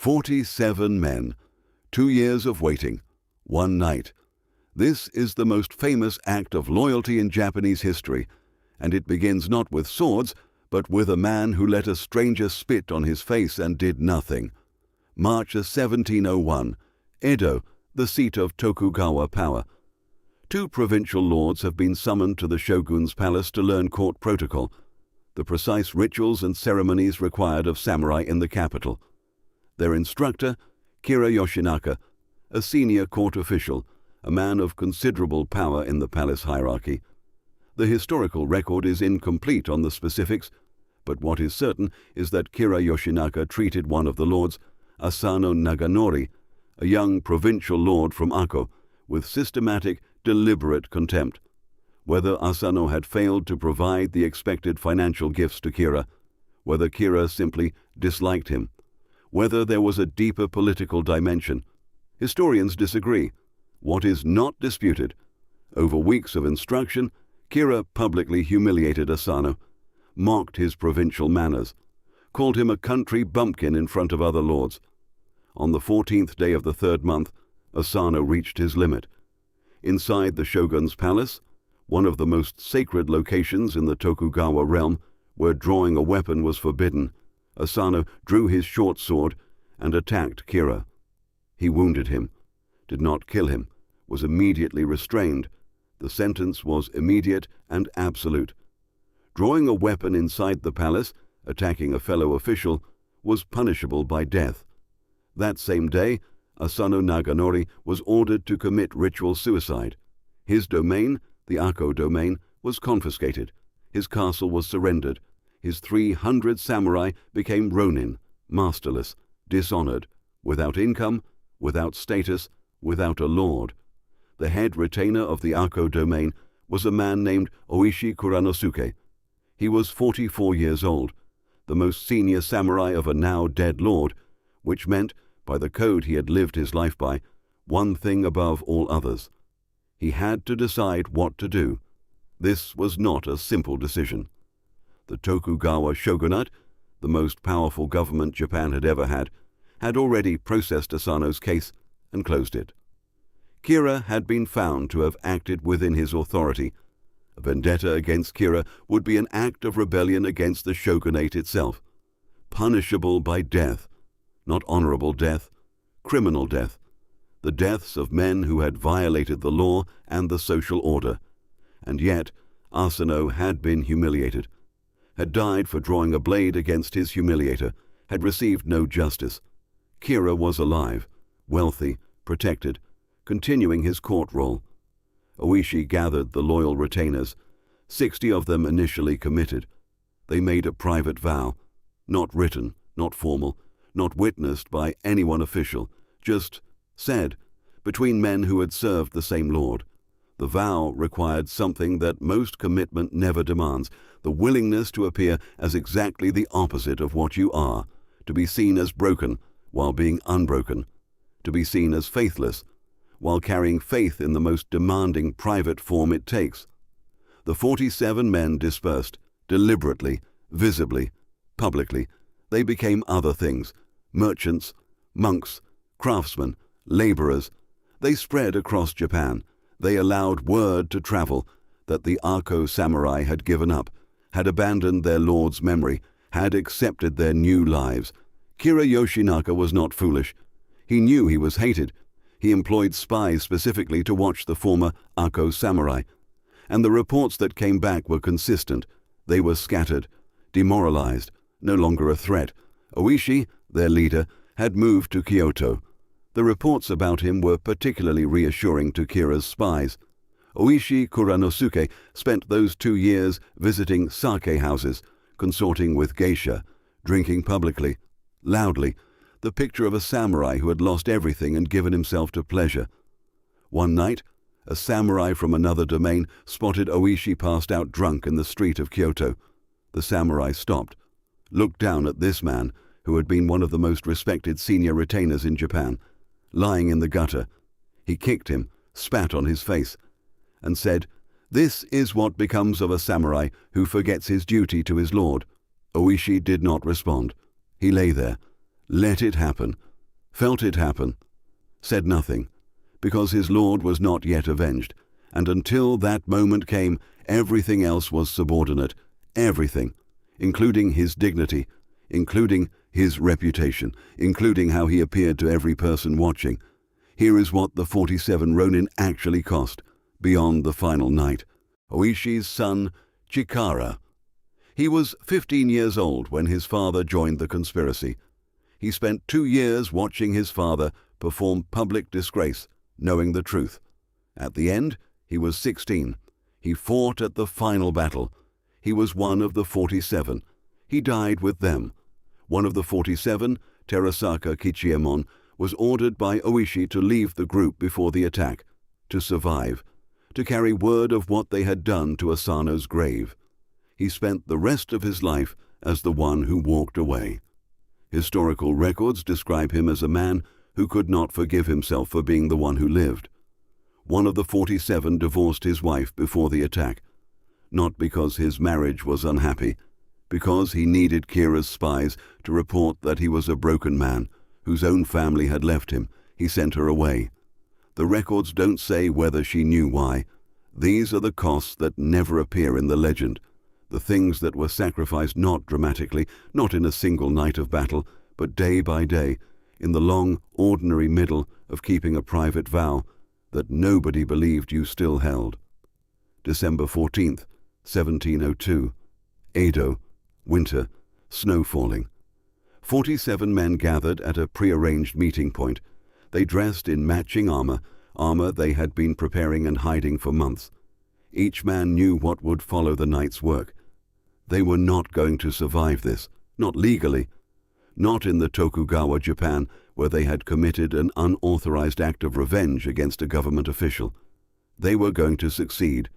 47 men, 2 years of waiting, 1 night. This is the most famous act of loyalty in Japanese history, and it begins not with swords, but with a man who let a stranger spit on his face and did nothing. March 1701, Edo, the seat of Tokugawa power. 2 provincial lords have been summoned to the shogun's palace to learn court protocol, the precise rituals and ceremonies required of samurai in the capital. Their instructor, Kira Yoshinaka, a senior court official, a man of considerable power in the palace hierarchy. The historical record is incomplete on the specifics, but what is certain is that Kira Yoshinaka treated one of the lords, Asano Naganori, a young provincial lord from Ako, with systematic, deliberate contempt. Whether Asano had failed to provide the expected financial gifts to Kira, whether Kira simply disliked him, whether there was a deeper political dimension, historians disagree. What is not disputed, over weeks of instruction, Kira publicly humiliated Asano, mocked his provincial manners, called him a country bumpkin in front of other lords. On the 14th day of the 3rd month, Asano reached his limit. Inside the shogun's palace, one of the most sacred locations in the Tokugawa realm, where drawing a weapon was forbidden, Asano drew his short sword and attacked Kira. He wounded him, did not kill him, was immediately restrained. The sentence was immediate and absolute. Drawing a weapon inside the palace, attacking a fellow official, was punishable by death. That same day, Asano Naganori was ordered to commit ritual suicide. His domain, the Ako domain, was confiscated. His castle was surrendered. His 300 samurai became Ronin, masterless, dishonored, without income, without status, without a lord. The head retainer of the Ako domain was a man named Oishi Kuranosuke. He was 44 years old, the most senior samurai of a now dead lord, which meant, by the code he had lived his life by, one thing above all others. He had to decide what to do. This was not a simple decision. The Tokugawa shogunate, the most powerful government Japan had ever had already processed Asano's case and closed it. Kira had been found to have acted within his authority. A vendetta against Kira would be an act of rebellion against the shogunate itself, punishable by death, not honorable death, criminal death, the deaths of men who had violated the law and the social order. And yet, Asano had been humiliated, had died for drawing a blade against his humiliator, had received no justice. Kira was alive, wealthy, protected, continuing his court role. Oishi gathered the loyal retainers, 60 of them initially committed. They made a private vow, not written, not formal, not witnessed by any one official, just said, between men who had served the same lord. The vow required something that most commitment never demands, the willingness to appear as exactly the opposite of what you are, to be seen as broken while being unbroken, to be seen as faithless while carrying faith in the most demanding private form it takes. The 47 men dispersed, deliberately, visibly, publicly. They became other things, merchants, monks, craftsmen, laborers. They spread across Japan. They allowed word to travel that the Ako samurai had given up, had abandoned their lord's memory, had accepted their new lives. Kira Yoshinaka was not foolish. He knew he was hated. He employed spies specifically to watch the former Ako samurai. And the reports that came back were consistent. They were scattered, demoralized, no longer a threat. Oishi, their leader, had moved to Kyoto. The reports about him were particularly reassuring to Kira's spies. Oishi Kuranosuke spent those 2 years visiting sake houses, consorting with geisha, drinking publicly, loudly, the picture of a samurai who had lost everything and given himself to pleasure. One night, a samurai from another domain spotted Oishi passed out drunk in the street of Kyoto. The samurai stopped, looked down at this man, who had been one of the most respected senior retainers in Japan, lying in the gutter. He kicked him, spat on his face, and said, "This is what becomes of a samurai who forgets his duty to his lord." Oishi did not respond. He lay there. Let it happen. felt it happen, said nothing, because his lord was not yet avenged, and until that moment came, everything else was subordinate, everything, including his dignity, including his reputation, including how he appeared to every person watching. Here is what the 47 Ronin actually cost, beyond the final night. Oishi's son, Chikara. He was 15 years old when his father joined the conspiracy. He spent 2 years watching his father perform public disgrace, knowing the truth. At the end, he was 16. He fought at the final battle. He was one of the 47. He died with them. One of the 47, Terasaka Kichiemon, was ordered by Oishi to leave the group before the attack, to survive, to carry word of what they had done to Asano's grave. He spent the rest of his life as the one who walked away. Historical records describe him as a man who could not forgive himself for being the one who lived. One of the 47 divorced his wife before the attack, not because his marriage was unhappy, because he needed Kira's spies to report that he was a broken man whose own family had left him. He sent her away. The records don't say whether she knew why. These are the costs that never appear in the legend, the things that were sacrificed not dramatically, not in a single night of battle, but day by day, in the long, ordinary middle of keeping a private vow that nobody believed you still held. December 14th, 1702. Edo. Winter. Snow falling. 47 men gathered at a prearranged meeting point. They dressed in matching armor they had been preparing and hiding for months. Each man knew what would follow the night's work. They were not going to survive this, not legally, not in the Tokugawa Japan, where they had committed an unauthorized act of revenge against a government official. They were going to succeed,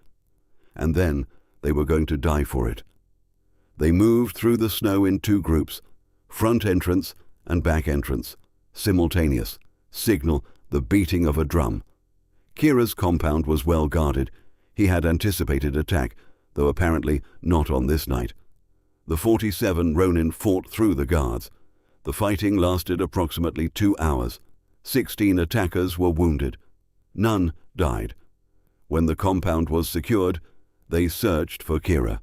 and then they were going to die for it. They moved through the snow in 2 groups, front entrance and back entrance, simultaneous, signal the beating of a drum. Kira's compound was well guarded. He had anticipated attack, though apparently not on this night. The 47 Ronin fought through the guards. The fighting lasted approximately 2 hours. 16 attackers were wounded. None died. When the compound was secured, they searched for Kira.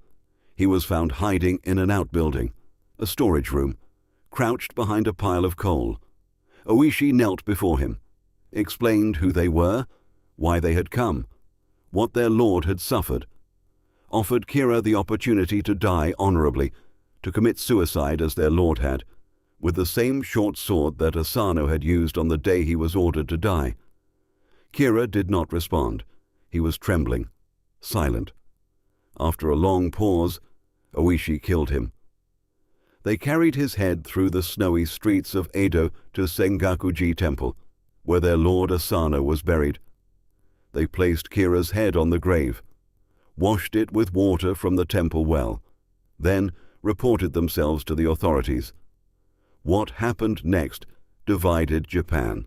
He was found hiding in an outbuilding, a storage room, crouched behind a pile of coal. Oishi knelt before him, explained who they were, why they had come, what their lord had suffered, offered Kira the opportunity to die honorably, to commit suicide as their lord had, with the same short sword that Asano had used on the day he was ordered to die. Kira did not respond. He was trembling, silent. After a long pause, Oishi killed him. They carried his head through the snowy streets of Edo to Sengakuji Temple, where their lord Asano was buried. They placed Kira's head on the grave, washed it with water from the temple well, then reported themselves to the authorities. What happened next divided Japan.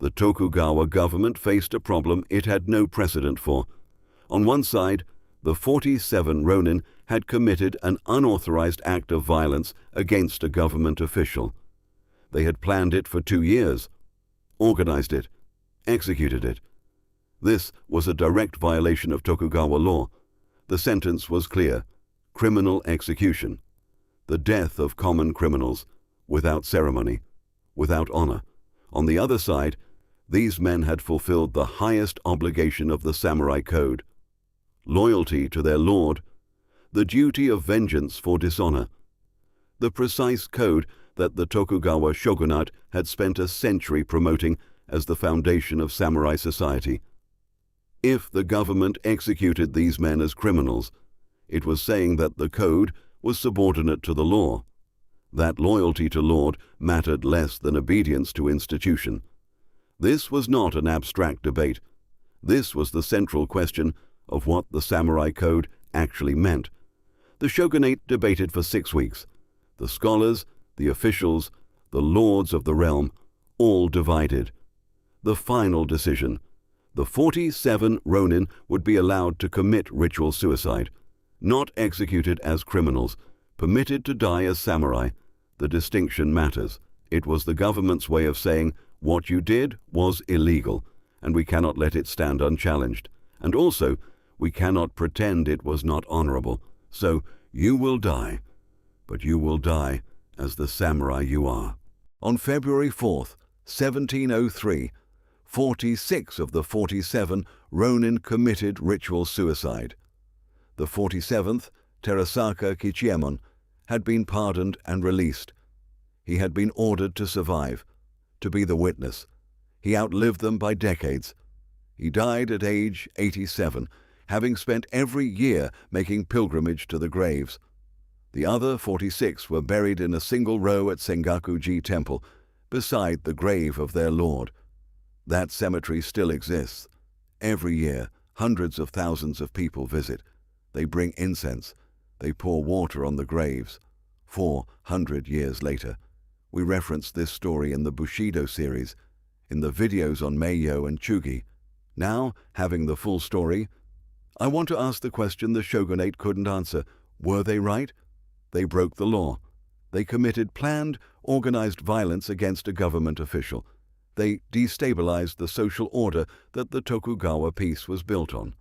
The Tokugawa government faced a problem it had no precedent for. On one side, the 47 Ronin had committed an unauthorized act of violence against a government official. They had planned it for 2 years, organized it, executed it. This was a direct violation of Tokugawa law. The sentence was clear: criminal execution. The death of common criminals, without ceremony, without honor. On the other side, these men had fulfilled the highest obligation of the samurai code: loyalty to their lord, the duty of vengeance for dishonor, the precise code that the Tokugawa shogunate had spent a century promoting as the foundation of samurai society. If the government executed these men as criminals, it was saying that the code was subordinate to the law, that loyalty to lord mattered less than obedience to institution. This was not an abstract debate. This was the central question of what the samurai code actually meant. The shogunate debated for 6 weeks. The scholars, the officials, the lords of the realm, all divided. The final decision: the 47 Ronin would be allowed to commit ritual suicide, not executed as criminals, permitted to die as samurai. The distinction matters. It was the government's way of saying what you did was illegal, and we cannot let it stand unchallenged. And also, we cannot pretend it was not honorable. So, you will die, but you will die as the samurai you are. On February 4th, 1703, 46 of the 47 Ronin committed ritual suicide. The 47th, Terasaka Kichiemon, had been pardoned and released. He had been ordered to survive, to be the witness. He outlived them by decades. He died at age 87, having spent every year making pilgrimage to the graves. The other 46 were buried in a single row at Sengakuji Temple, beside the grave of their lord. That cemetery still exists. Every year, hundreds of thousands of people visit. They bring incense. They pour water on the graves. 400 years later, we referenced this story in the Bushido series, in the videos on Meiyo and Chugi. Now, having the full story, I want to ask the question the shogunate couldn't answer. Were they right? They broke the law. They committed planned, organized violence against a government official. They destabilized the social order that the Tokugawa peace was built on.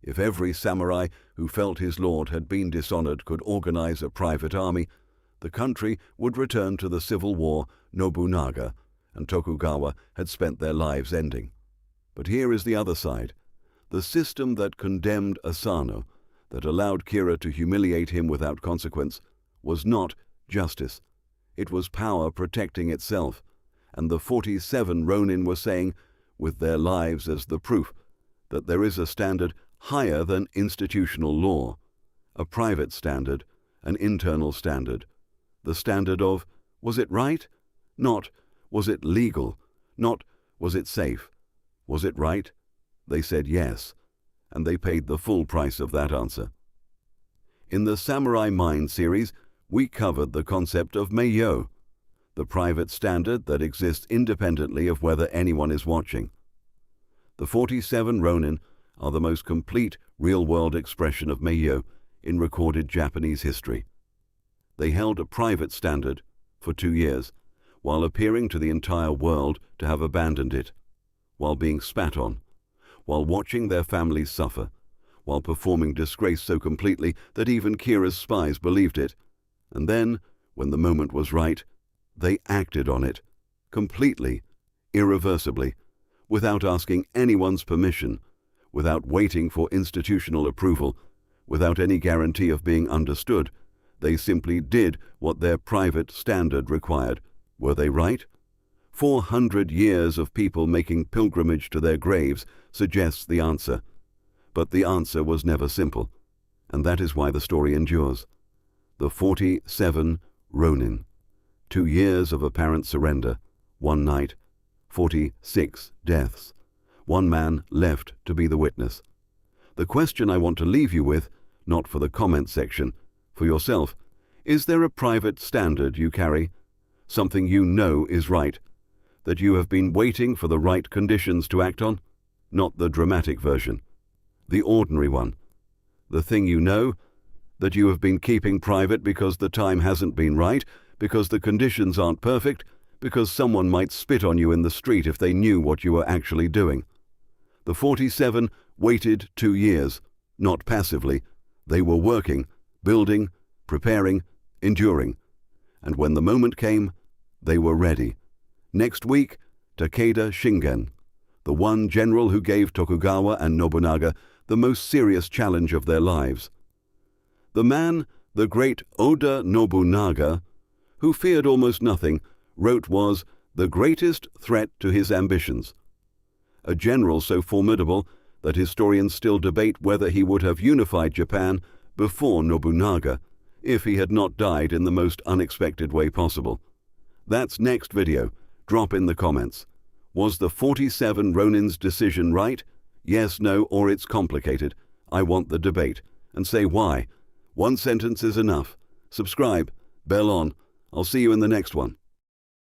If every samurai who felt his lord had been dishonored could organize a private army, the country would return to the civil war Nobunaga, and Tokugawa had spent their lives ending. But here is the other side. The system that condemned Asano, that allowed Kira to humiliate him without consequence, was not justice. It was power protecting itself, and the 47 Ronin were saying, with their lives as the proof, that there is a standard higher than institutional law, a private standard, an internal standard. The standard of, was it right? Not, was it legal? Not, was it safe? Was it right? They said yes, and they paid the full price of that answer. In the Samurai Mind series, we covered the concept of Meiyo, the private standard that exists independently of whether anyone is watching. The 47 Ronin are the most complete real-world expression of Meiyo in recorded Japanese history. They held a private standard for 2 years, while appearing to the entire world to have abandoned it, while being spat on, while watching their families suffer, while performing disgrace so completely that even Kira's spies believed it. And then, when the moment was right, they acted on it, completely, irreversibly, without asking anyone's permission, without waiting for institutional approval, without any guarantee of being understood. They simply did what their private standard required. Were they right? 400 years of people making pilgrimage to their graves suggests the answer. But the answer was never simple, and that is why the story endures. The 47 Ronin. 2 years of apparent surrender, 1 night, 46 deaths. 1 man left to be the witness. The question I want to leave you with, not for the comment section, for yourself, is there a private standard you carry? Something you know is right, that you have been waiting for the right conditions to act on? Not the dramatic version, the ordinary one. The thing you know, that you have been keeping private because the time hasn't been right, because the conditions aren't perfect, because someone might spit on you in the street if they knew what you were actually doing. The 47 waited 2 years, not passively. They were working, building, preparing, enduring. And when the moment came, they were ready. Next week, Takeda Shingen, the one general who gave Tokugawa and Nobunaga the most serious challenge of their lives. The man, the great Oda Nobunaga, who feared almost nothing, wrote was the greatest threat to his ambitions. A general so formidable that historians still debate whether he would have unified Japan before Nobunaga if he had not died in the most unexpected way possible. That's next video. Drop in the comments. Was the 47 Ronin's decision right? Yes, no, or it's complicated. I want the debate. And say why. 1 sentence is enough. Subscribe. Bell on. I'll see you in the next one.